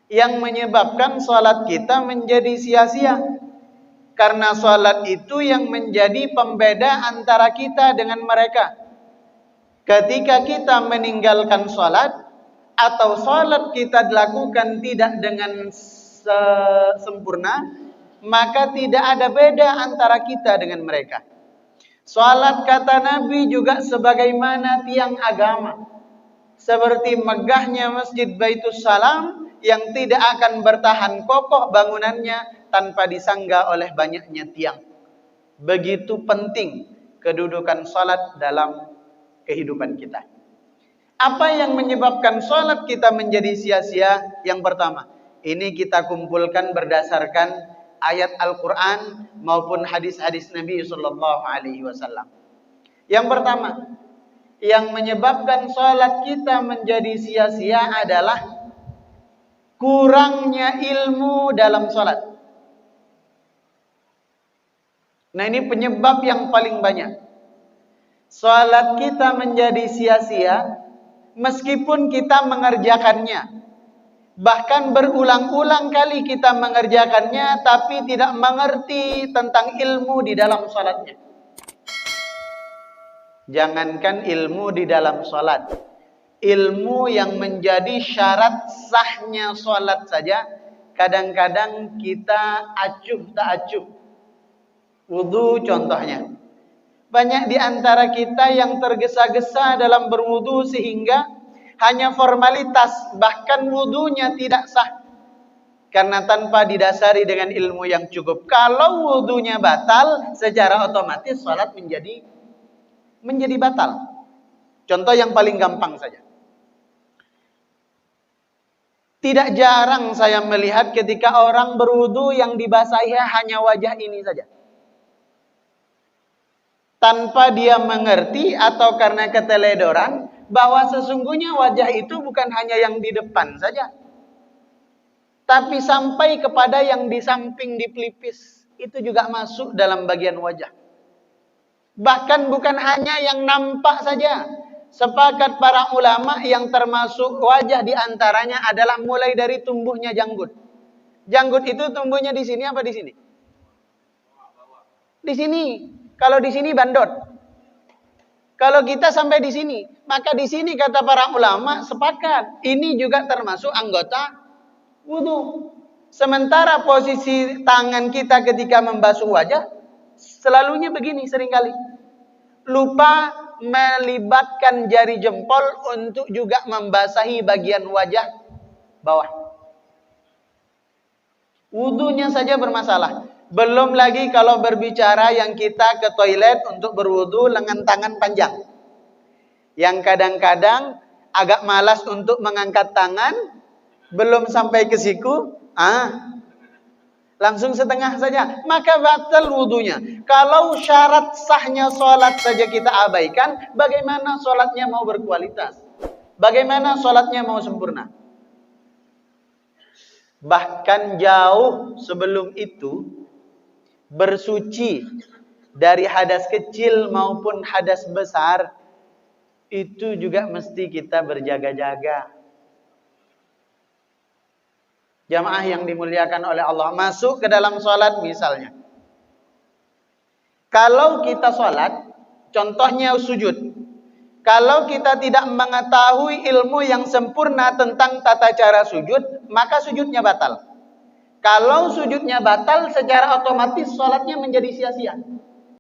yang menyebabkan sholat kita menjadi sia-sia. Karena sholat itu yang menjadi pembeda antara kita dengan mereka. Ketika kita meninggalkan sholat, atau sholat kita dilakukan tidak dengan sempurna, maka tidak ada beda antara kita dengan mereka. Sholat kata Nabi juga sebagaimana tiang agama, seperti megahnya Masjid Baitus Salam yang tidak akan bertahan kokoh bangunannya tanpa disanggah oleh banyaknya tiang. Begitu penting kedudukan sholat dalam kehidupan kita. Apa yang menyebabkan sholat kita menjadi sia-sia? Yang pertama, ini kita kumpulkan berdasarkan ayat Al-Quran maupun hadis-hadis Nabi SAW. Yang pertama, yang menyebabkan sholat kita menjadi sia-sia adalah kurangnya ilmu dalam sholat. Nah, ini penyebab yang paling banyak. Sholat kita menjadi sia-sia meskipun kita mengerjakannya. Bahkan berulang-ulang kali kita mengerjakannya, tapi tidak mengerti tentang ilmu di dalam sholatnya. Jangankan ilmu di dalam sholat, ilmu yang menjadi syarat sahnya sholat saja kadang-kadang kita acuh tak acuh. Wudu contohnya. Banyak di antara kita yang tergesa-gesa dalam berwudu sehingga hanya formalitas, bahkan wudunya tidak sah. Karena tanpa didasari dengan ilmu yang cukup. Kalau wudunya batal, secara otomatis sholat menjadi batal. Contoh yang paling gampang saja. Tidak jarang saya melihat ketika orang berwudu yang dibasahi hanya wajah ini saja. Tanpa dia mengerti atau karena keteledoran bahwa sesungguhnya wajah itu bukan hanya yang di depan saja, tapi sampai kepada yang di samping, di pelipis, itu juga masuk dalam bagian wajah. Bahkan bukan hanya yang nampak saja. Sepakat para ulama yang termasuk wajah di antaranya adalah mulai dari tumbuhnya janggut. Janggut itu tumbuhnya di sini apa di sini? Di sini. Kalau di sini bandot. Kalau kita sampai di sini, maka di sini kata para ulama sepakat. Ini juga termasuk anggota wudu. Sementara posisi tangan kita ketika membasuh wajah selalunya begini seringkali. Lupa melibatkan jari jempol untuk juga membasahi bagian wajah bawah. Wudunya saja bermasalah. Belum lagi kalau berbicara yang kita ke toilet untuk berwudu lengan tangan panjang. Yang kadang-kadang agak malas untuk mengangkat tangan, belum sampai ke siku, langsung setengah saja, maka batal wudunya. Kalau syarat sahnya sholat saja kita abaikan, bagaimana sholatnya mau berkualitas? Bagaimana sholatnya mau sempurna? Bahkan jauh sebelum itu, bersuci dari hadas kecil maupun hadas besar, itu juga mesti kita berjaga-jaga. Jamaah yang dimuliakan oleh Allah, masuk ke dalam sholat misalnya. Kalau kita sholat, contohnya sujud. Kalau kita tidak mengetahui ilmu yang sempurna tentang tata cara sujud, maka sujudnya batal. Kalau sujudnya batal, secara otomatis sholatnya menjadi sia-sia.